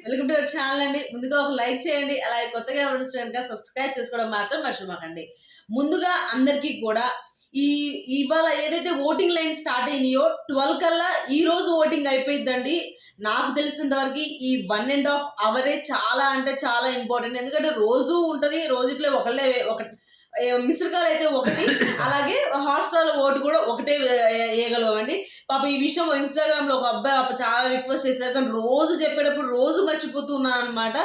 Welcome to our channel అండి. ముందుగా ఒక లైక్ చేయండి, అలాగే కొత్తగా ఎవరు కనుక సబ్స్క్రైబ్ చేసుకోవడం మాత్రం మర్చిపోకండి. ముందుగా అందరికీ కూడా ఈ ఇవాళ ఏదైతే ఓటింగ్ లైన్ స్టార్ట్ అయినాయో 12 కల్లా ఈ రోజు ఓటింగ్ అయిపోయిద్దండి. నాకు తెలిసినంత వరకు ఈ 1.5 అవరే చాలా అంటే చాలా ఇంపార్టెంట్. ఎందుకంటే రోజు ఉంటుంది, రోజుట్లో ఒకళ్ళే ఒక మిస్డ్ కాల్ అయితే ఒకటి, అలాగే హాట్స్టార్ ఓటు కూడా ఒకటే వేయగలమండి. పాప ఈ విషయం ఇన్స్టాగ్రామ్ లో ఒక అబ్బాయి చాలా రిక్వెస్ట్ చేశారు, కానీ రోజు చెప్పేటప్పుడు రోజు మర్చిపోతున్నాను అనమాట.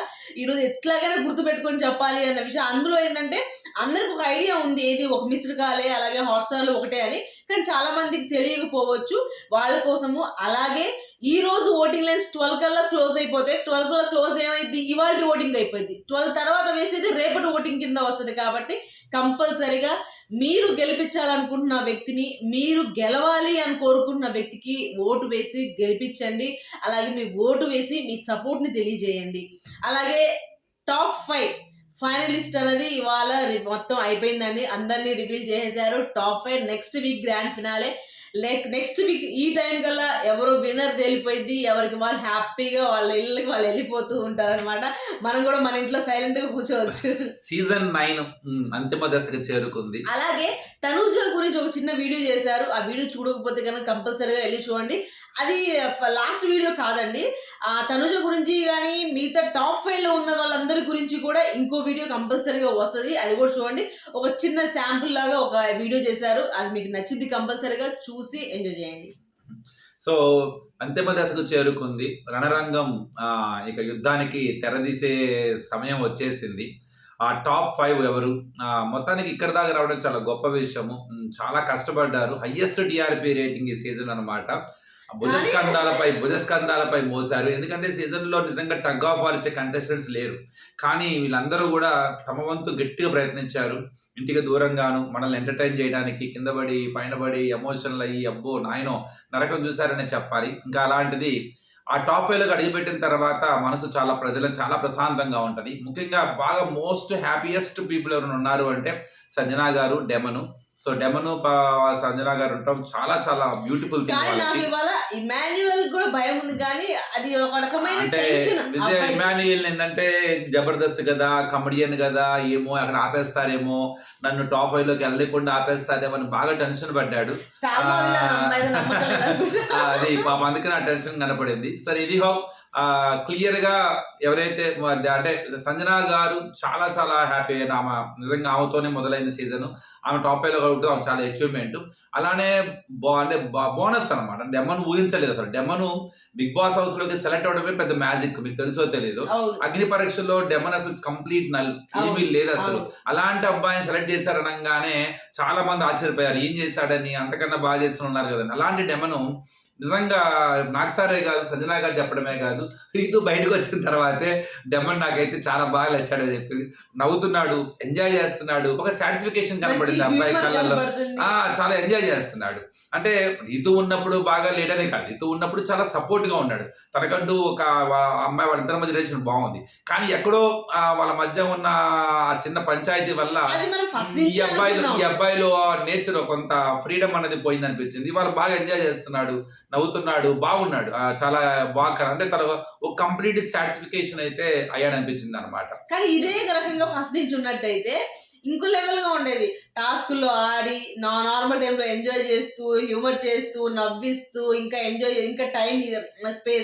ఈరోజు ఎట్లాగైనా గుర్తు పెట్టుకొని చెప్పాలి అన్న విషయం. అందులో ఏంటంటే అందరికి ఒక ఐడియా ఉంది, ఏది ఒక మిస్డ్ కాలే అలాగే హాట్స్టార్లో ఒకటే అని, కానీ చాలా మందికి తెలియకపోవచ్చు. వాళ్ళ కోసము అలాగే ఈ రోజు ఓటింగ్ లైన్స్ 12 కల్లా క్లోజ్ అయిపోతే 12 కల్లా క్లోజ్ ఏమైంది, ఇవాళ ఓటింగ్ అయిపోయింది. 12 తర్వాత వేసేది రేపటి ఓటింగ్ కింద వస్తుంది. కాబట్టి కంపల్సరిగా మీరు గెలిపించాలనుకుంటున్న వ్యక్తిని, మీరు గెలవాలి అని కోరుకుంటున్న వ్యక్తికి ఓటు వేసి గెలిపించండి. అలాగే మీ ఓటు వేసి మీ సపోర్ట్ని తెలియజేయండి. అలాగే టాప్ 5 ఫైనలిస్ట్ అనేది ఇవాళ మొత్తం అయిపోయిందండి. అందరినీ రివీల్ చేసేసారు. Top 5 next week grand finale. Next week ఈ టైం కల్లా ఎవరు విన్నర్ తేలిపోయింది, ఎవరికి వాళ్ళు హ్యాపీగా వాళ్ళ ఇళ్ళకి వాళ్ళు వెళ్ళిపోతూ ఉంటారనమాట. మనం కూడా మన ఇంట్లో సైలెంట్ గా కూర్చోవచ్చు. సీజన్ 9 అంతిమ దశకు చేరుకుంది. అలాగే తనూజ గురించి ఒక చిన్న వీడియో చేశారు. ఆ వీడియో చూడకపోతే కనుక కంపల్సరీగా వెళ్ళి చూడండి. అది లాస్ట్ వీడియో కాదండి. తనూజ గురించి కానీ మిగతా టాప్ 5 లో ఉన్న వాళ్ళందరి గురించి కూడా ఇంకో వీడియో కంపల్సరీగా వస్తుంది, అది కూడా చూడండి. ఒక చిన్న శాంపుల్ లాగా ఒక వీడియో చేశారు, అది మీకు నచ్చింది, కంపల్సరీగా చూసి ఎంజాయ్ చేయండి. సో అంతిమ దశకు చేరుకుంది రణరంగం. ఇక యుద్ధానికి తెరదీసే సమయం వచ్చేసింది. ఆ టాప్ 5 ఎవరు, మొత్తానికి ఇక్కడ దాకా రావడం చాలా గొప్ప విషయము. చాలా కష్టపడ్డారు. హయ్యెస్ట్ టీఆర్పీ రేటింగ్ ఈ సీజన్ అనమాట. భుజస్కంధాలపై మోసారు. ఎందుకంటే సీజన్లో నిజంగా టగ్ ఆఫ్ వార్ ఇచ్చే కంటెస్టెంట్స్ లేరు, కానీ వీళ్ళందరూ కూడా తమ వంతు గట్టిగా ప్రయత్నించారు. ఇంటికి దూరంగాను మనల్ని ఎంటర్టైన్ చేయడానికి కిందపడి పైనపడి ఎమోషనల్ అయ్యి అబ్బో నాయనో నరకం చూశారనే చెప్పాలి. ఇంకా అలాంటిది ఆ టాప్ 5లోకి అడుగుపెట్టిన తర్వాత మనసు ప్రజలకు చాలా ప్రశాంతంగా ఉంటుంది. ముఖ్యంగా బాగా మోస్ట్ హ్యాపీయెస్ట్ పీపుల్ ఎవరైనా ఉన్నారు అంటే సంజనా గారు, డెమను. సో డెమను సంజనా గారు ఉంటాం చాలా చాలా బ్యూటిఫుల్. ఇమాన్యుయల్ కూడా భయం ఉంది, కానీ అది ఒక రకమైన టెన్షన్. ఇమాన్యుయల్ ఏంటంటే జబర్దస్త్ కదా, కమెడియన్ కదా, ఏమో అక్కడ ఆపేస్తారేమో, నన్ను టాప్ 5లోకి వెళ్ళకుండా ఆపేస్తారేమో అని బాగా టెన్షన్ పడ్డాడు. అది పాప అందుకని ఆ టెన్షన్ కనపడింది. సరే ఇది క్లియర్ గా ఎవరైతే అంటే సంజనా గారు చాలా చాలా హ్యాపీ అయిన ఆమె. నిజంగా ఆమెతోనే మొదలైంది సీజన్. ఆమె టాప్ 5లో కలుగుతూ ఆమె చాలా అచీవ్మెంట్. అలానే అంటే బోనస్ అనమాట. డెమను ఊహించలేదు అసలు. డెమను బిగ్ బాస్ హౌస్ లోకి సెలెక్ట్ అవడమే పెద్ద మ్యాజిక్, మీకు తెలుసో తెలీదు. అగ్ని పరీక్షలో డెమన్ అసలు కంప్లీట్ నల్, ఏమీ లేదు అసలు. అలాంటి అబ్బాయిని సెలెక్ట్ చేశారనగానే చాలా మంది ఆశ్చర్యపోయారు, ఏం చేశాడని, అంతకన్నా బాగా చేస్తున్నారు కదండి. అలాంటి డెమను నిజంగా నాకు సారే కాదు, సంజనా గారు చెప్పడమే కాదు, రీతు బయటకు వచ్చిన తర్వాతే డెమన్ నాకైతే చాలా బాగా నచ్చాడని చెప్పింది. నవ్వుతున్నాడు, ఎంజాయ్ చేస్తున్నాడు, ఒక సాటిస్ఫికేషన్ కనపడింది అబ్బాయి కళ్ళల్లో. చాలా ఎంజాయ్ చేస్తున్నాడు. అంటే రీతు ఉన్నప్పుడు బాగా లేడనే కాదు, రీతు ఉన్నప్పుడు చాలా సపోర్ట్ గా ఉన్నాడు. తనకంటూ ఒక అమ్మాయి, వాళ్ళిద్దరి మధ్య రిలేషన్ బాగుంది. కానీ ఎక్కడో వాళ్ళ మధ్య ఉన్న చిన్న పంచాయతీ వల్ల ఈ అబ్బాయిలో నేచర్ కొంత ఫ్రీడమ్ అనేది పోయింది అనిపించింది. వాళ్ళు బాగా ఎంజాయ్ చేస్తున్నాడు, నవ్వుతున్నాడు, బాగున్నాడు. చాలా బాగా అంటే తన ఒక కంప్లీట్ సాటిస్ఫికేషన్ అయితే అయ్యాడనిపించింది అనమాట. కానీ ఇదే రకంగా ఫస్ట్ నుంచి ఉన్నట్టయితే ఇంకో లెవెల్ గా ఉండేది. టాస్క్లో ఆడి నార్మల్ టైంలో ఎంజాయ్ చేస్తూ, హ్యూమర్ చేస్తూ, నవ్విస్తూ, ఇంకా టైం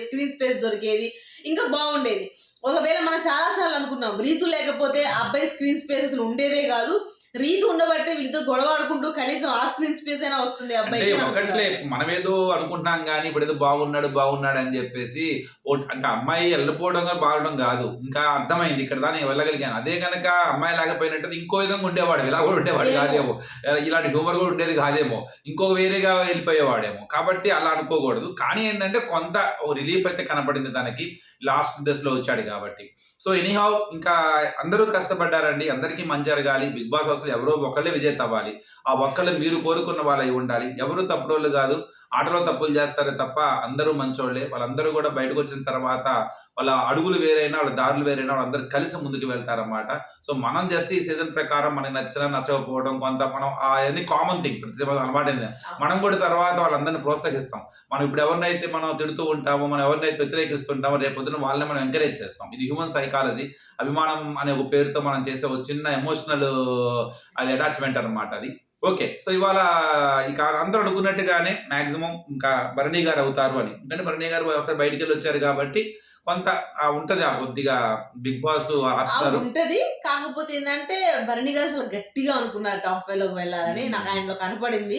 స్క్రీన్ స్పేస్ దొరికేది, ఇంకా బాగుండేది. ఒకవేళ మనం చాలాసార్లు అనుకున్నాం, రీతు లేకపోతే అబ్బాయి స్క్రీన్ స్పేస్ అసలు ఉండేదే కాదు. రీతు ఉండబట్టే వీళ్ళతో గొడవ ఆడుకుంటూ కనీసం ఆ స్క్రీన్ స్పేస్ అయినా వస్తుంది అబ్బాయి. ఒకట్లే మనమేదో అనుకుంటున్నాం కానీ ఇప్పుడు ఏదో బాగున్నాడు అని చెప్పేసి అంటే అమ్మాయి వెళ్ళిపోవడం బాగడం కాదు, ఇంకా అర్థమైంది ఇక్కడ దాన్ని వెళ్ళగలిగాను. అదే కనుక అమ్మాయి లేకపోయినట్టు ఇంకో విధంగా ఉండేవాడు, ఇలా కూడా ఉండేవాడు కాదేమో, ఇలాంటి హ్యూమర్ కూడా ఉండేది కాదేమో, ఇంకో వేరేగా వెళ్ళిపోయేవాడేమో. కాబట్టి అలా అనుకోకూడదు. కానీ ఏంటంటే కొంత రిలీఫ్ అయితే కనపడింది తనకి, లాస్ట్ దశలో వచ్చాడు కాబట్టి. సో ఎనీహౌ ఇంకా అందరూ కష్టపడ్డారండి, అందరికీ మంచి జరగాలి. బిగ్ బాస్ హౌస్ ఎవరో ఒకళ్ళే విజేత అవ్వాలి. ఆ ఒక్కళ్ళు మీరు కోరుకున్న వాళ్ళై ఉండాలి. ఎవరు తప్పుడోళ్ళు కాదు. ఆటలో తప్పులు చేస్తారే తప్ప అందరూ మంచోళ్ళే. వాళ్ళందరూ కూడా బయటకు వచ్చిన తర్వాత వాళ్ళ అడుగులు వేరైనా, వాళ్ళ దారులు వేరైనా వాళ్ళందరూ కలిసి ముందుకు వెళ్తారన్నమాట. సో మనం జస్ట్ ఈ సీజన్ ప్రకారం మనకి నచ్చినా నచ్చకపోవడం కొంత మనం అయన్నీ కామన్ థింగ్. ప్రతి అలవాటైంది. మనం కూడా తర్వాత వాళ్ళందరిని ప్రోత్సహిస్తాం. మనం ఇప్పుడు ఎవరినైతే మనం తిడుతూ ఉంటామో, మనం ఎవరినైతే వ్యతిరేకిస్తుంటామో రేపొద్దున వాళ్ళని మనం ఎంకరేజ్ చేస్తాం. ఇది హ్యూమన్ సైకాలజీ. అభిమానం అనే ఒక పేరుతో మనం చేసే ఒక చిన్న ఎమోషనల్ అది అటాచ్‌మెంట్ అన్నమాట అది. ఓకే. సో ఇవాళ ఇక అందరూ అనుకున్నట్టుగానే మాక్సిమం ఇంకా భరణి గారు అవుతారు అని. ఎందుకంటే భరణి గారు ఒకసారి బయటికెళ్ళొచ్చారు కాబట్టి కొంత ఉంటది కొద్దిగా బిగ్ బాస్ ఆపుతారు. ఉంటది. కాకపోతే ఏందంటే భరణి గారు అసలు గట్టిగా అనుకున్నారు టాప్ 5 లోకి వెళ్ళాలని. నాకు ఆయనలో కనపడింది.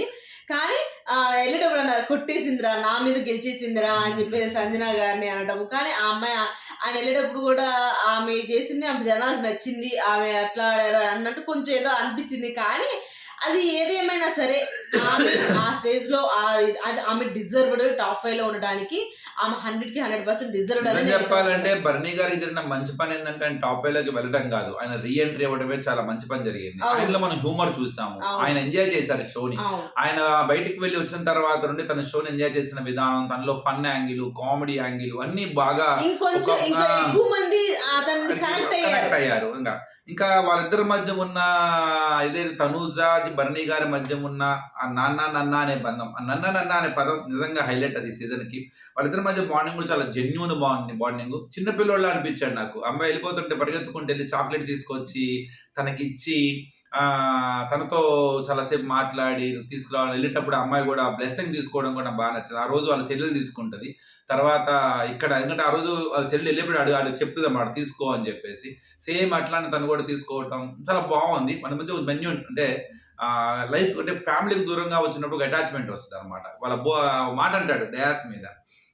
కానీ ఎళ్ళేటప్పుడు అన్నారు కొట్టేసిందిరా, నా మీద గెలిచేసిందిరా అని చెప్పేసి సంజన గారిని అనటము. కానీ ఆ అమ్మాయి ఆయన ఎళ్ళేటప్పుడు కూడా ఆమె చేసింది ఆమె జనాలకు నచ్చింది. ఆమె అట్లా ఆడారు అన్నట్టు కొంచెం ఏదో అనిపించింది. కానీ అది ఏదేమైనా సరే ఆమె ఆ స్టేజ్‌లో అది ఆమె డిజర్వ్డ్ టాప్ 5 లో ఉండడానికి ఆమె 100కి 100% డిజర్వ్డ్ నిజం అని చెప్పాలంటే భరణి గారికి జరిగిన మంచి పని ఏంటంటే ఆయన టాప్ 5 లోకి వెళ్ళడం కాదు. ఆయన రీ ఎంట్రీ అవ్వడమే చాలా మంచి పని జరిగింది. అవును. ఆయనలో మనం హ్యూమర్ చూసాము. అవును. ఆయన ఎంజాయ్ చేశారు షోని. అవును. ఆయన బయటికి వెళ్లి వచ్చిన తర్వాత నుండి తన షోని ఎంజాయ్ చేసిన విధానం, తనలో ఫన్ యాంగిల్, కామెడీ యాంగిల్ అన్నీ బాగా ఇంకొంచెం ఇంకా ఎక్కువ మంది అతన్ని కనెక్ట్ అయ్యారు. ఇంకా వాళ్ళిద్దరి మధ్య ఉన్న ఇదేది తనూజ, భరణి గారి మధ్య ఉన్న ఆ నాన్న నన్న అనే బంధం, ఆ నన్న నన్న అనే పదం నిజంగా హైలైట్ అది ఈ సీజన్ కి. వాళ్ళిద్దరి మధ్య బాండింగ్ కూడా చాలా జెన్యూన్ బాండింగ్. చిన్న పిల్లోళ్ళ అనిపించాడు నాకు. అమ్మాయి వెళ్ళిపోతుంటే పరిగెత్తుకుంటూ వెళ్ళి చాక్లెట్ తీసుకొచ్చి తనకిచ్చి తనతో చాలాసేపు మాట్లాడి తీసుకురావాలి. వెళ్ళేటప్పుడు అమ్మాయి కూడా బ్లెస్సింగ్ తీసుకోవడం కూడా బాగా నచ్చింది. ఆ రోజు వాళ్ళ చెల్లెలు తీసుకుంటది. తర్వాత ఇక్కడ ఎందుకంటే ఆ రోజు వాళ్ళ చెల్లి వెళ్ళేప్పుడు ఆడు చెప్తుందన్నమాట తీసుకో అని చెప్పేసి. సేమ్ అట్లానే తను కూడా తీసుకోవటం చాలా బాగుంది. మన మధ్య మెన్యూన్ అంటే లైఫ్ అంటే ఫ్యామిలీకి దూరంగా వచ్చినప్పుడు అటాచ్మెంట్ వస్తుంది అనమాట. వాళ్ళ మాట అంటాడు డయాస్ మీద,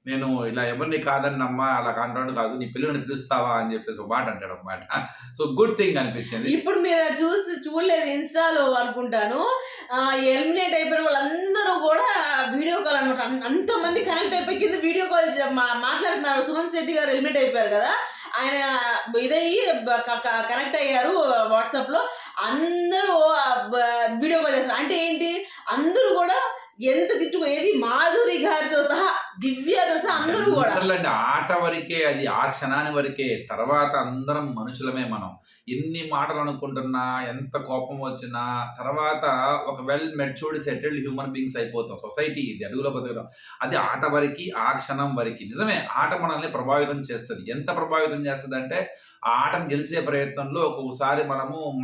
నేను ఇలా ఎవరిని కాదన్నమ్మా అలా కాంటాడు కాదు, నీ పిల్లల్ని పిలుస్తావా అని చెప్పేసి ఒక మాట అంటాడు అనమాట. సో గుడ్ థింగ్ అనిపించింది. ఇప్పుడు మీరు చూడలేదు ఇన్స్టాలో అనుకుంటాను. ఎలిమినేట్ అయిపోయిన వాళ్ళందరూ కూడా వీడియో కాల్ అనమాట. అంతమంది కనెక్ట్ అయిపోయి కింద వీడియో కాల్ మాట్లాడుతున్నారు. సుమన్ శెట్టి గారు ఎలిమినేట్ అయిపోయారు కదా, ఆయన ఇదయ్యి కనెక్ట్ అయ్యారు వాట్సాప్ లో. అందరూ వీడియో కాల్ చేస్తారు. అంటే ఏంటి, అందరూ కూడా ఎంత ఏది మాధురి గారితో సహా, దివ్యతో సహా అందరూ కూడా ఆట వరకే, అది ఆ క్షణాన్ని వరకే. తర్వాత అందరం మనుషులమే. మనం ఎన్ని మాటలు అనుకుంటున్నా, ఎంత కోపం వచ్చినా తర్వాత ఒక well matured settled human beings అయిపోతాం. సొసైటీ ఇది అడుగులో బతకడం. అది ఆట వరకు, ఆ క్షణం వరకు. నిజమే, ఆట మనల్ని ప్రభావితం చేస్తుంది. ఎంత ప్రభావితం చేస్తుంది అంటే ఆ ఆటను గెలిచే ప్రయత్నంలో ఒక్కొక్కసారి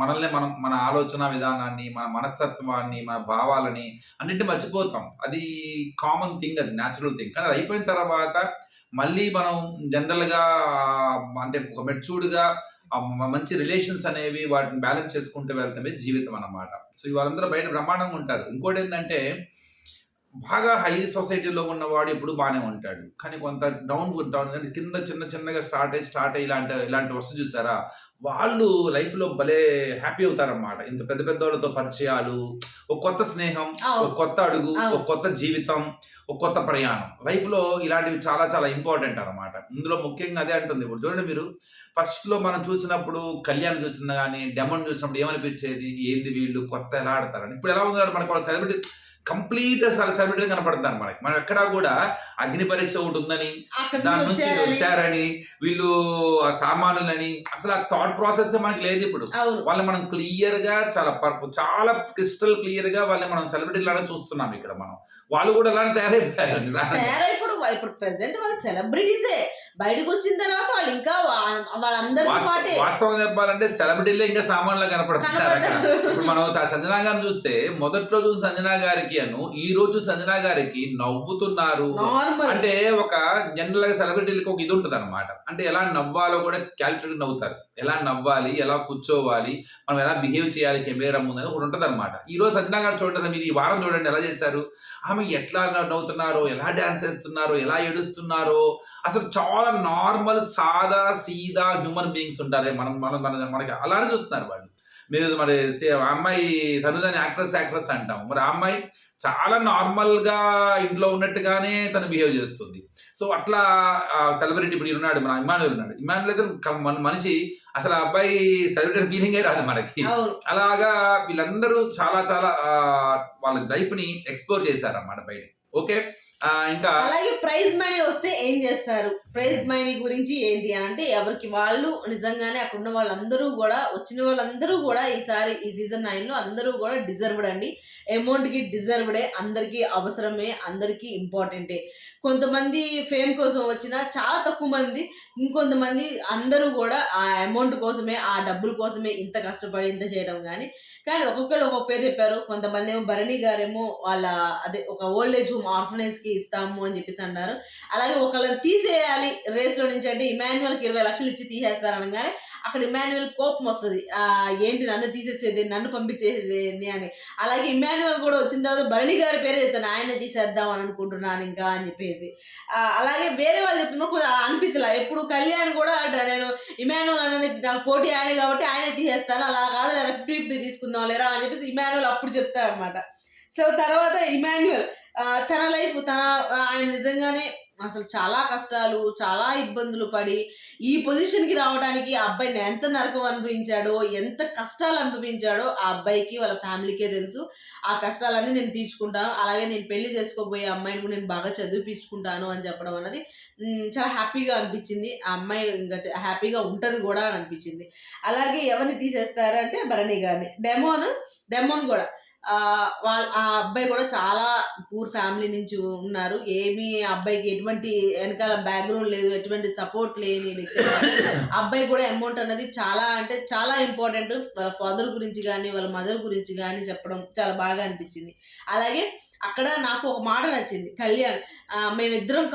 మనల్ని మన ఆలోచన విధానాన్ని, మన మనస్తత్వాన్ని, మన భావాలని అన్నింటినీ మర్చిపోతాం. అది కామన్ థింగ్, అది న్యాచురల్ థింగ్. కానీ అది అయిపోయిన తర్వాత మళ్ళీ మనం జనరల్గా అంటే ఒక మెచ్యూర్డ్గా మంచి రిలేషన్స్ అనేవి వాటిని బ్యాలెన్స్ చేసుకుంటూ వెళ్తామే జీవితం అన్నమాట. సో వాళ్ళందరూ బయట బ్రహ్మాండంగా ఉంటారు. ఇంకోటి ఏంటంటే బాగా హై సొసైటీలో ఉన్నవాడు ఎప్పుడు బాగానే ఉంటాడు. కానీ కొంత డౌన్ అంటే కింద చిన్నగా స్టార్ట్ అయ్యి ఇలాంటి వస్తు చూసారా, వాళ్ళు లైఫ్లో భలే హ్యాపీ అవుతారన్నమాట. ఇంత పెద్ద వాళ్ళతో పరిచయాలు, ఒక కొత్త స్నేహం, ఒక కొత్త అడుగు, ఒక కొత్త జీవితం, ఒక కొత్త ప్రయాణం. లైఫ్లో ఇలాంటివి చాలా చాలా ఇంపార్టెంట్ అన్నమాట. ఇందులో ముఖ్యంగా అదే అంటుంది. ఇప్పుడు చూడండి, మీరు ఫస్ట్‌లో మనం చూసినప్పుడు కళ్యాణ్ చూసినా గానీ, డెమన్ చూసినప్పుడు ఏమనిపించేది, ఏంది వీళ్ళు కొత్త ఎలా ఆడతారని. ఇప్పుడు ఎలా ఉన్నారు మనకు వాళ్ళ సెలబ్రిటీ కంప్లీట్ సెలబ్రిటీ కనపడుతున్నారు మనకి. మనం ఎక్కడా కూడా అగ్ని పరీక్ష ఒకటి ఉందని, దాని నుంచి వచ్చారని, వీళ్ళు సామానులని, అసలు ఆ థాట్ ప్రాసెస్ మనకి లేదు ఇప్పుడు. వాళ్ళని మనం క్లియర్ గా చాలా క్రిస్టల్ క్లియర్ గా వాళ్ళని మనం సెలబ్రిటీ లాగా చూస్తున్నాం ఇక్కడ. వాళ్ళు కూడా అలానే తయారైపోయారు. ఇప్పుడు ప్రెసెంట్ వాళ్ళు సెలబ్రిటీసే. బయటకు వచ్చిన తర్వాత వాళ్ళు ఇంకా వాళ్ళందరితో పాటే. వాస్తవం చెప్పాలంటే సెలబ్రిటీలే ఇంకా సామాన్యులా కనపడుతున్నారు. ఇప్పుడు మనం సంజనా గారిని చూస్తే మొదట్లో చూసిన సంజనా గారికి ఈ రోజు సంజనా గారికి నవ్వుతున్నారు అంటే ఒక జనరల్ గా సెలబ్రిటీలకు ఒక ఇది ఉంటుంది అనమాట. అంటే ఎలా నవ్వాలో కూడా క్యాలిక్యులేట్ నవ్వుతారు. ఎలా నవ్వాలి, ఎలా కూర్చోవాలి, మనం ఎలా బిహేవ్ చేయాలి కెమెరా ముందు ఒకటి ఉంటుంది అనమాట. ఈ రోజు సంజనా గారు చూడండి, మీరు ఈ వారం చూడండి ఎలా చేశారు, ఆమె ఎట్లా నవ్వుతున్నారో, ఎలా డాన్స్ చేస్తున్నారో, ఎలా ఏడుస్తున్నారో. అసలు చాలా నార్మల్ సాదా సీదా హ్యూమన్ బీయింగ్స్ ఉంటారే. మనకి అలానే చూస్తున్నారు వాళ్ళు. మీరు మరి అమ్మాయి తనుజని యాక్ట్రెస్ అంటాం. మరి ఆ అమ్మాయి చాలా నార్మల్ గా ఇంట్లో ఉన్నట్టుగానే తను బిహేవ్ చేస్తుంది. సో అట్లా సెలబ్రిటీ ఇప్పుడు ఉన్నాడు, మన ఇమానుయల్ అయితే మనిషి అసలు ఆ అబ్బాయి సెలబ్రిటీ ఫీలింగే రాదు మనకి. అలాగా వీళ్ళందరూ చాలా చాలా వాళ్ళ లైఫ్ ని ఎక్స్ప్లోర్ చేశారన్నమాట బయట. ఓకే. ఇంకా అలాగే ప్రైజ్ మనీ వస్తే ఏం చేస్తారు? ప్రైజ్ మనీ గురించి ఏంటి అని అంటే ఎవరికి వాళ్ళు నిజంగానే అక్కడ ఉన్న వాళ్ళందరూ కూడా వచ్చిన వాళ్ళందరూ కూడా ఈసారి ఈ సీజన్ 9లో అందరూ కూడా డిజర్వ్డ్ అండి. అమౌంట్‌కి డిజర్వ్డే, అందరికీ అవసరమే, అందరికీ ఇంపార్టెంటే. కొంతమంది ఫేమ్ కోసం వచ్చినా చాలా తక్కువ మంది, ఇంకొంతమంది అందరూ కూడా ఆ అమౌంట్ కోసమే, ఆ డబ్బుల కోసమే ఇంత కష్టపడి ఇంత చేయడం కానీ ఒక్కొక్కళ్ళు ఒక్కొక్క పేరు చెప్పారు. కొంతమంది ఏమో భరణి గారేమో వాళ్ళ అదే ఒక ఓల్డ్ ఏజ్ హోమ్ ఆర్ఫనేజ్‌కి ఇస్తాము అని చెప్పేసి అన్నారు. అలాగే ఒకళ్ళని తీసేయాలి రేస్‌లో నుంచి అంటే ఇమాన్యుయల్‌కి 20 లక్షలు ఇచ్చి తీసేస్తారు అనగానే అక్కడ ఇమాన్యుయల్ కోపం వస్తది. ఏంటి నన్ను తీసేసేది, నన్ను పంపించేసేది ఏంది అని. అలాగే ఇమాన్యుయల్ కూడా వచ్చిన తర్వాత భరణి గారి పేరే చెప్తాను. ఆయన్నే తీసేద్దాం అని అనుకుంటున్నాను ఇంకా అని చెప్పేసి. అలాగే వేరే వాళ్ళు చెప్పినప్పుడు కొద్దిగా అనిపించలా. ఎప్పుడు కళ్యాణ్ కూడా నేను ఇమాన్యుయల్ అన్నని నాకు పోటీ ఆయనే కాబట్టి ఆయనే తీసేస్తాను. అలా కాదు లేరా 50-50 తీసుకుందాం లేరా అని చెప్పేసి ఇమాన్యుయల్ అప్పుడు చెప్తాడనమాట. సో తర్వాత ఇమాన్యుయల్ తన లైఫ్ ఆయన నిజంగానే అసలు చాలా కష్టాలు, చాలా ఇబ్బందులు పడి ఈ పొజిషన్‌కి రావడానికి ఆ అబ్బాయిని ఎంత నరకం అనుభవించాడో, ఎంత కష్టాలు అనుభవించాడో ఆ అబ్బాయికి, వాళ్ళ ఫ్యామిలీకే తెలుసు. ఆ కష్టాలన్నీ నేను తీర్చుకుంటాను. అలాగే నేను పెళ్లి చేసుకోబోయే అమ్మాయిని కూడా నేను బాగా చదివిపించుకుంటాను అని చెప్పడం అన్నది చాలా హ్యాపీగా అనిపించింది. ఆ అమ్మాయి ఇంకా హ్యాపీగా ఉంటది కూడా అని అనిపించింది. అలాగే ఎవరిని తీసేస్తారంటే భరణి గారిని. డెమోన్ కూడా ఆ అబ్బాయి కూడా చాలా పూర్ ఫ్యామిలీ నుంచి ఉన్నారు. ఏమీ ఆ అబ్బాయికి ఎటువంటి వెనకాల బ్యాక్‌గ్రౌండ్ లేదు. ఎటువంటి సపోర్ట్ లేని వ్యక్తి. ఆ అబ్బాయి కూడా అమౌంట్ అన్నది చాలా అంటే చాలా ఇంపార్టెంట్. వాళ్ళ ఫాదర్ గురించి గాని, వాళ్ళ మదర్ గురించి గాని చెప్పడం చాలా బాగా అనిపించింది. అలాగే అక్కడ నాకు ఒక మాట నచ్చింది. కళ్యాణ్ మేమిద్దరం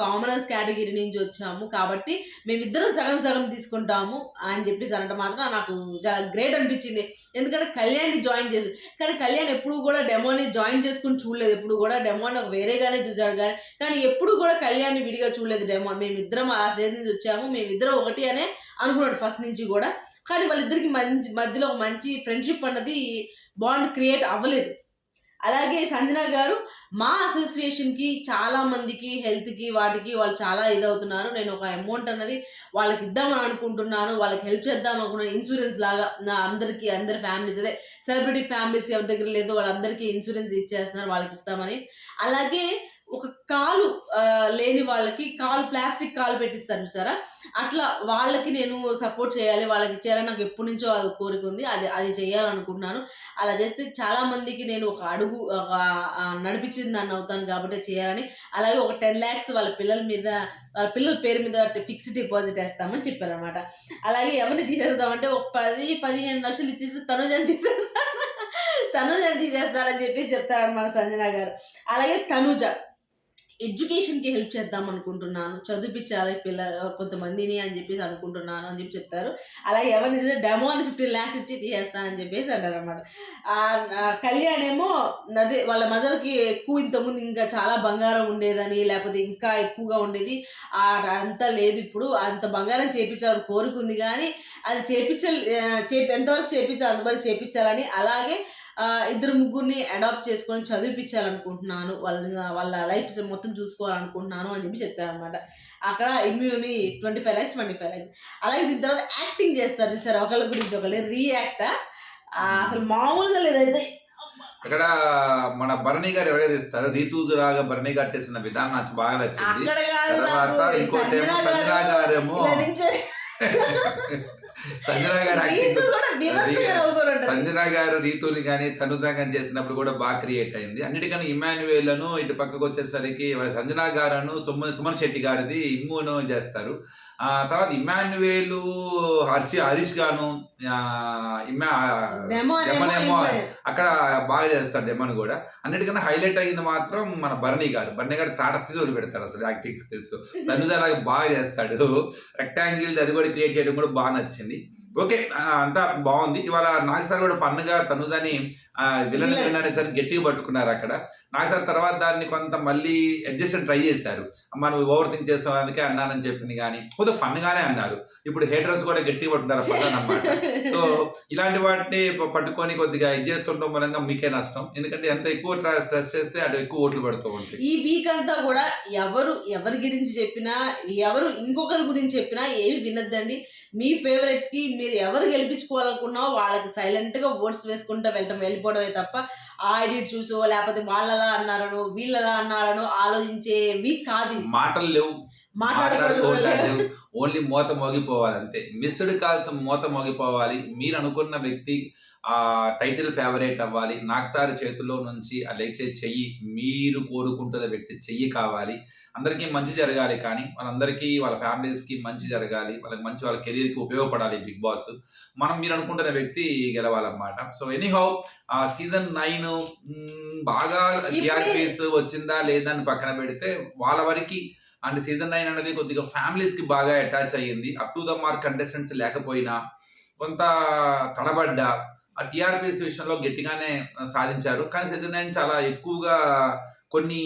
కామనర్స్ కేటగిరీ నుంచి వచ్చాము. కాబట్టి మేమిద్దరం సగం సగం తీసుకుంటాము అని చెప్పేసి అనడం మాత్రం నాకు చాలా గ్రేట్ అనిపించింది. ఎందుకంటే కళ్యాణ్‌ని జాయిన్ చేసి కానీ కళ్యాణ్ ఎప్పుడు కూడా డెమోని జాయిన్ చేసుకొని చూడలేదు. ఎప్పుడు కూడా డెమోని ఒక వేరేగానే చూసాడు కానీ ఎప్పుడు కూడా కళ్యాణ్‌ని విడిగా చూడలేదు డెమోన్. మేమిద్దరం ఆ స్టేజ్ నుంచి వచ్చాము. మేమిద్దరం ఒకటి అనే అనుకున్నాడు ఫస్ట్ నుంచి కూడా. కానీ వాళ్ళిద్దరికి మధ్యలో ఒక మంచి ఫ్రెండ్‌షిప్ అన్నది బాండ్ క్రియేట్ అవ్వలేదు. అలాగే సంజన గారు మా అసోసియేషన్‌కి చాలా మందికి హెల్త్‌కి వాటికి వాళ్ళు చాలా ఇదవుతున్నారు. నేను ఒక అమౌంట్ అన్నది వాళ్ళకి ఇద్దామని అనుకుంటున్నాను. వాళ్ళకి హెల్ప్ చేద్దాం అనుకున్నాను. ఇన్సూరెన్స్ లాగా అందరి ఫ్యామిలీస్ అదే సెలబ్రిటీ ఫ్యామిలీస్ ఎవరి దగ్గర లేదో వాళ్ళందరికీ ఇన్సూరెన్స్ ఇచ్చేస్తున్నారు. వాళ్ళకి ఇస్తామని. అలాగే ఒక కాలు లేని వాళ్ళకి ప్లాస్టిక్ కాలు పెట్టిస్తారు చూసారా? అట్లా వాళ్ళకి నేను సపోర్ట్ చేయాలి. వాళ్ళకి ఇచ్చేయాలని నాకు ఎప్పటినుంచో అది కోరిక ఉంది. అది చేయాలనుకుంటున్నాను. అలా చేస్తే చాలా మందికి నేను ఒక అడుగు నడిపించిన దాన్ని అవుతాను కాబట్టి చేయాలని. అలాగే ఒక 10 లాక్స్ వాళ్ళ పిల్లల పేరు మీద ఫిక్స్డ్ డిపాజిట్ ఏస్తామని చెప్పారనమాట. అలాగే ఎవరిని తీసేస్తామంటే ఒక 10-15 లక్షలు ఇచ్చేసి తనుజని తీసేస్తారని చెప్పి చెప్తారనమాట సంజన గారు. అలాగే తనుజ ఎడ్యుకేషన్‌కి హెల్ప్ చేద్దాం అనుకుంటున్నాను. చదివిపిచ్చాలి కొంతమందిని అని చెప్పేసి అనుకుంటున్నాను అని చెప్పి చెప్తారు. అలాగే ఎవరిని తీస్తే డెమోని 15 లాక్స్ ఇచ్చి తీసేస్తానని చెప్పేసి అంటారనమాట. కళ్యాణ్ ఏమో అదే వాళ్ళ మదర్‌కి ఇంతకుముందు ఇంకా చాలా బంగారం ఉండేదని, లేకపోతే ఇంకా ఎక్కువగా ఉండేది. అంత లేదు ఇప్పుడు. అంత బంగారం చేపించాలని కోరిక ఉంది గానీ, అది ఎంతవరకు చేపించాలో అంతవరకు చేపించాలని. అలాగే ఇద్దరు ముగ్గురిని అడాప్ట్ చేసుకొని చదివిపించాలనుకుంటున్నాను. వాళ్ళ లైఫ్ మొత్తం చూసుకోవాలనుకుంటున్నాను అని చెప్పి చెప్తాడనమాట. అక్కడ ఇమ్యూని 25 లాక్స్. అలాగే దీని తర్వాత యాక్టింగ్ చేస్తారు చూసారా? ఒకళ్ళ గురించి ఒకళ్ళు రీయాక్ట్ అసలు మామూలుగా లేదైతే. ఇక్కడ మన భరణి గారు ఎవరైతే ఇస్తారో రీతు లాగా భరణి గారు చేసిన విధానం నాకు బాగా నచ్చింది. అక్కడ కాదు నాకు తర్వాత ఇంకోటి ఏమో సంజన గారేమో సంజన గారు సంజన గారు రీతుని కానీ తనుజ కానీ చేసినప్పుడు కూడా బాగా క్రియేట్ అయింది. అన్నిటికన్నా ఇమాన్యుయేల్ను ఇటు పక్కకు వచ్చేసరికి సంజన గారును సుమన్ శెట్టి గారిది ఇమ్మును చేస్తారు. తర్వాత ఇమాన్యుయేలు హరీష్ గాను డెమోనేమో అక్కడ బాగా చేస్తాడు. డెమోన్ కూడా అన్నిటికన్నా హైలైట్ అయింది మాత్రం మన భరణి గారు తాటత్తి వదిలి పెడతారు అసలు యాక్టింగ్ స్కిల్స్. తనుజ అలాగే బాగా చేస్తాడు. రెక్టాంగిల్ అది కూడా క్రియేట్ చేయడం కూడా బాగా నచ్చింది. ఓకే, అంతా బాగుంది. ఇవాళ నాకు సార్ కూడా ఫన్గా తనుజని విలన్ అనేసరికి గట్టిగా పట్టుకున్నారు అక్కడ. నాకు సార్ తర్వాత దాన్ని కొంత మళ్ళీ అడ్జస్ట్ ట్రై చేశారు. మనం ఓవర్ థింక్ చేస్తాం అందుకే అన్నానని చెప్పింది కానీ కొద్దిగా ఫన్గానే అన్నారు. ఇప్పుడు హేటర్స్ కూడా గట్టిగా పట్టుకుంటారు ఫన్ అన్నమాట. సో ఇలాంటి వాటిని పట్టుకొని కొద్దిగా ఇది చేస్తుండడం మూలంగా మీకే నష్టం. ఎందుకంటే ఎంత ఎక్కువ స్ట్రెస్ చేస్తే అటు ఎక్కువ ఓట్లు పడుతూ ఉంటాయి. ఈ వీక్ అంతా కూడా ఎవరి గురించి చెప్పినా, ఎవరు ఇంకొకరి గురించి చెప్పినా ఏమి వినొద్దండి. మీ ఫేవరెట్స్ కి మీరు ఎవరు గెలిపించుకోవాలనుకున్నావో వాళ్ళకి సైలెంట్‌గా ఓట్స్ వేసుకుంటూ వెళ్ళిపోవడమే తప్ప, ఆ ఎడిట్ చూసో, లేపోతే వాళ్ళలా అన్నారనో, వీళ్ళలా అన్నారనో ఆలోచించేవి కాదు ఇవి. మాటలు లేవు. మాట్లాడకూడదు కూడా మాట్లాడుకోవట్లేదు. లేవు. ఓన్లీ మోత మోగిపోవాలి అంతే. మిస్డ్ కాల్స్ మోత మోగిపోవాలి. మీరు అనుకున్న వ్యక్తి టైటిల్ ఫేవరేట్ అవ్వాలి. నాగసారి చేతుల్లో నుంచి ఆ లేచే చెయ్యి మీరు కోరుకుంటున్న వ్యక్తి చెయ్యి కావాలి. అందరికీ మంచి జరగాలి కానీ వాళ్ళందరికీ వాళ్ళ ఫ్యామిలీస్‌కి మంచి జరగాలి. వాళ్ళకి మంచి వాళ్ళ కెరియర్‌కి ఉపయోగపడాలి బిగ్ బాస్. మీరు అనుకుంటున్న వ్యక్తి గెలవాలన్నమాట. సో ఎనీహౌ సీజన్ 9 బాగా ఇప్పుడే టీఆర్‌పీస్ వచ్చిందా లేదా అని పక్కన పెడితే వాళ్ళ వరకి అండ్ సీజన్ 9 అనేది కొద్దిగా ఫ్యామిలీస్‌కి బాగా అటాచ్ అయ్యింది. Up to the mark contestants లేకపోయినా కొంత తడబడ్డా ఆ టీఆర్‌పీస్ విషయంలో గట్టిగానే సాధించారు. కానీ సీజన్ 9 చాలా ఎక్కువగా కొన్ని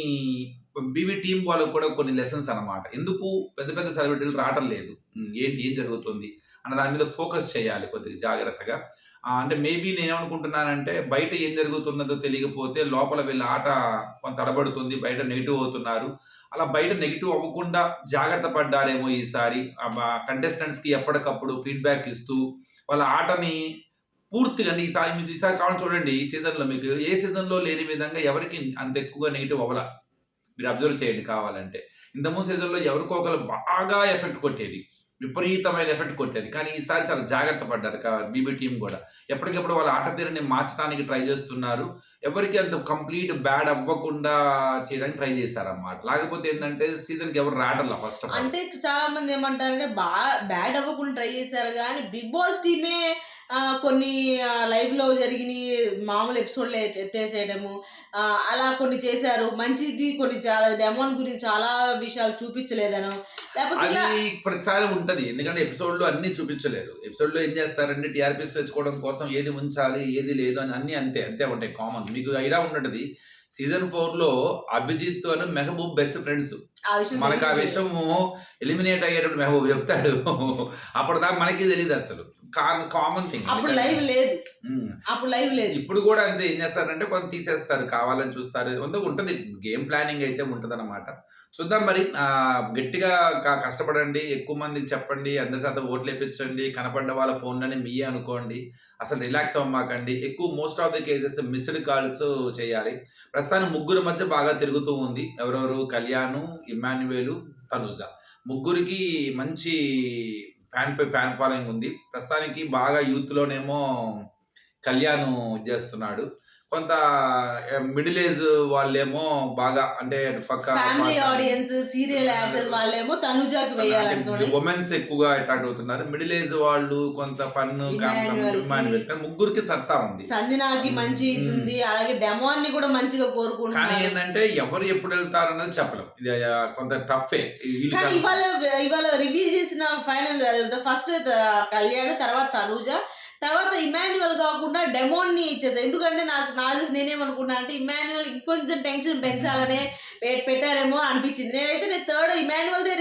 బీబీ టీమ్ వాళ్ళకి కూడా కొన్ని లెసన్స్ అన్నమాట. ఎందుకు పెద్ద పెద్ద సెలబ్రిటీలు రావటం లేదు? ఏంటి? ఏం జరుగుతుంది? అన్న దాని మీద ఫోకస్ చేయాలి కొద్దిగా జాగ్రత్తగా. అంటే మేబీ నేనేమనుకుంటున్నానంటే బయట ఏం జరుగుతున్నదో తెలియకపోతే లోపల వీళ్ళ ఆట కొంత తడబడుతుంది. బయట నెగెటివ్ అవుతున్నారు. అలా బయట నెగెటివ్ అవ్వకుండా జాగ్రత్త పడ్డారేమో ఈసారి. కంటెస్టెంట్స్‌కి ఎప్పటికప్పుడు ఫీడ్‌బ్యాక్ ఇస్తూ వాళ్ళ ఆటని పూర్తిగా ఈసారి కావాలని చూడండి. ఈ సీజన్‌లో మీకు ఏ సీజన్‌లో లేని విధంగా ఎవరికీ అంత ఎక్కువగా నెగెటివ్ అవ్వల. మీరు అబ్జర్వ్ చేయండి కావాలంటే. ఇంతకుముందు సీజన్‌లో ఎవరికో ఒకళ్ళు బాగా ఎఫెక్ట్ కొట్టేది. విపరీతమైన ఎఫెక్ట్ కొట్టేది. కానీ ఈసారి చాలా జాగ్రత్త పడ్డారు బీబీ టీమ్ గూడా. ఎప్పటికప్పుడు వాళ్ళ ఆట తీరుని మార్చడానికి ట్రై చేస్తున్నారు. ఎవరికీ అంత కంప్లీట్ బ్యాడ్ అవ్వకుండా చేయడానికి ట్రై చేశారన్నమాట. లేకపోతే ఏందంటే సీజన్‌కి ఎవరు రావట్ల ఫస్ట్ ఆఫ్ ఆల్. అంటే చాలా మంది ఏమంటారంటే బ్యాడ్ అవ్వకుండా ట్రై చేశారు గానీ, బిగ్ బాస్ టీమే కొన్ని లైవ్‌లో జరిగినియి మామూలు ఎపిసోడ్‌లో ఎత్తేసేయడము, అలా కొన్ని చేశారు. మంచిది కొన్ని చాలా డెమోన్ గురించి చాలా విషయాలు చూపించలేదనో, లేపోతే అది ఇలా ప్రతిసారి ఉంటది. ఎందుకంటే ఎపిసోడ్‌లో అన్నీ చూపించలేరు. ఎపిసోడ్‌లో ఏం చేస్తారంటే టీఆర్‌పీస్ తెచ్చుకోవడం కోసం ఏది ఉంచాలి, ఏది లేదు అని అన్నీ అంతే ఉంటాయి కామన్. మీకు ఐడియా ఉండుంటది. సీజన్ 4లో అభిజిత్ అను మెహబూబ్ బెస్ట్ ఫ్రెండ్స్. ఆ విషయం మనకు ఆ తెలీదు. విషయము ఎలిమినేట్ అయ్యేటప్పుడు మెహబూబ్ చెప్తాడు. అప్పటిదాకా మనకి తెలీదసలు. Common thing. అప్పుడు లైవ్ లేదు. హ్మ్. అప్పుడు లైవ్ లేదు. ఇప్పుడు గూడా అంతే. ఏం చేస్తారంటే కొంత తీసేస్తారు. కావాలని చూస్తారు. ఉంటది. గేమ్ ప్లానింగ్ అయితే ఉంటదనమాట. చూద్దాం మరి. గట్టిగా కష్టపడండి. ఎక్కువ మందికి చెప్పండి. అందరి చేత ఓట్లేపిచ్చండి. కనపడ్డ వాళ్ళ ఫోన్‌లోనే మీయే అనుకోండి. అసలు రిలాక్స్ అవ్వమాకండి. ఎక్కువ most of the cases missed calls చేయాలి. ప్రస్తుతానికి ముగ్గురు మధ్య బాగా తిరుగుతూ ఉంది. ఎవరెవరు? కళ్యాణు, ఇమ్మాన్యుయేలు, తనూజ. ముగ్గురికి మంచి ఫ్యాన్ ఫాలోయింగ్ ఉంది. ప్రస్తుతానికి బాగా యూత్‌లోనేమో కళ్యాణ్ ఇది చేస్తున్నాడు. కొంత మిడిల్ ఏజ్ వాళ్ళేమో బాగా అంటే ఫ్యామిలీ ఆడియన్స్, సీరియల్ యాక్టర్స్ వాళ్ళేమో తనుజాకి వేయాలనుకోని వుమెన్స్ ఎక్కువగా అట్రాక్ట్ అవుతున్నారు. మిడిల్ ఏజ్ వాళ్ళు కొంత ఫన్ ఇమాన్యుయల్‌కి, ముగ్గురికి సత్తా ఉంది. సంజనాకి మంచి ఇది ఉంది. అలాగే డెమోన్‌ని కూడా మంచిగా కానీ కోరుకుంటున్నారు. ఏందంటే ఎవరు ఎప్పుడు వెళ్తారన్నది చెప్పలేం. ఇది కొంత టఫే. కానీ ఇవాళ రివీల్ చేసిన ఫైనల్ ఫస్ట్ కళ్యాణ్, తర్వాత తనుజ, తర్వాత ఇమాన్యుయల్ కాకుండా డెమోన్‌ని ఇచ్చేసారు. ఎందుకంటే నేనేమనుకున్నా అంటే ఇమాన్యుయల్ ఇంకొంచెం టెన్షన్ పెంచాలనే పెట్టారేమో అనిపించింది. నేను థర్డ్ ఇమాన్యుయల్‌దే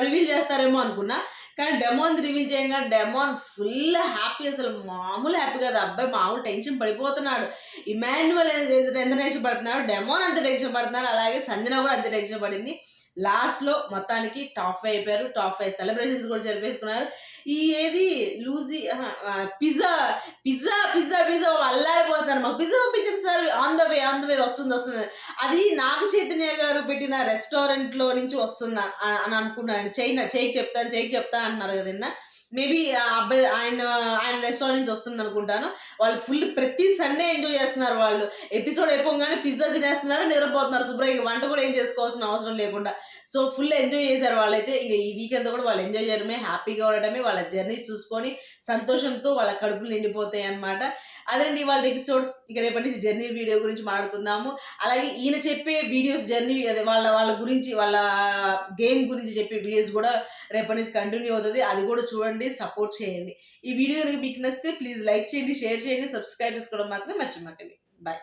రివీల్ చేస్తారేమో అనుకున్నా. కానీ డెమోన్‌ది రివీల్ చేయంగానే డెమోన్ ఫుల్ హ్యాపీ, అసలు మామూలు హ్యాపీ కాదు. అబ్బాయి మామూలు టెన్షన్ పడిపోతున్నాడు. ఇమాన్యుయల్ ఎంత టెన్షన్ పడుతున్నాడు, డెమోన్ అంత టెన్షన్ పడుతున్నారు. అలాగే సంజన కూడా అంత టెన్షన్ పడింది. లాస్ట్‌లో మొత్తానికి టాప్ 5 అయిపోయారు. టాప్ 5 సెలబ్రేషన్స్ కూడా జరిపేసుకున్నారు. ఏది లూజీ పిజ్జా అల్లాడిపోతున్నారు. మాకు పిజ్జా పంపించండి సార్, ఆన్ ద వే వస్తుంది. అది నాగ చైతన్య గారు పెట్టిన రెస్టారెంట్‌లో నుంచి వస్తుందా అని అనుకున్నాను. చెయ్యికి చెప్తా అంటున్నారు కదా నిన్న. మేబీ ఆ అబ్బాయి ఆయన రెస్టారెంట్ నుంచి వస్తుంది అనుకుంటాను. వాళ్ళు ఫుల్ ప్రతి సండే ఎంజాయ్ చేస్తున్నారు. వాళ్ళు ఎపిసోడ్ అయిపోగానే పిజ్జా తినేస్తున్నారు, నిద్రపోతున్నారు శుభ్రంగా. వంట కూడా ఏం చేసుకోవాల్సిన అవసరం లేకుండా. సో ఫుల్ ఎంజాయ్ చేశారు వాళ్ళైతే. ఇక ఈ వీకెండ్ కూడా వాళ్ళు ఎంజాయ్ చేయడమే, హ్యాపీగా ఉండటమే, వాళ్ళ జర్నీ చూసుకొని సంతోషంతో వాళ్ళ కడుపులు నిండిపోతాయి అన్నమాట. అదండి ఇవాళ ఎపిసోడ్. ఇక రేపటి నుంచి జర్నీ వీడియో గురించి మాట్లాడుకుందాము. అలాగే ఈయన చెప్పే వీడియోస్ జర్నీ అదే వాళ్ళ గురించి, వాళ్ళ గేమ్ గురించి చెప్పే వీడియోస్ కూడా రేపటి నుంచి కంటిన్యూ అవుతుంది. అది కూడా చూడండి, సపోర్ట్ చేయండి. ఈ వీడియో కనుక మీకు నచ్చితే ప్లీజ్ లైక్ చేయండి, షేర్ చేయండి, సబ్స్క్రైబ్ చేసుకోవడం మాత్రం మర్చిపోకండి. బాయ్.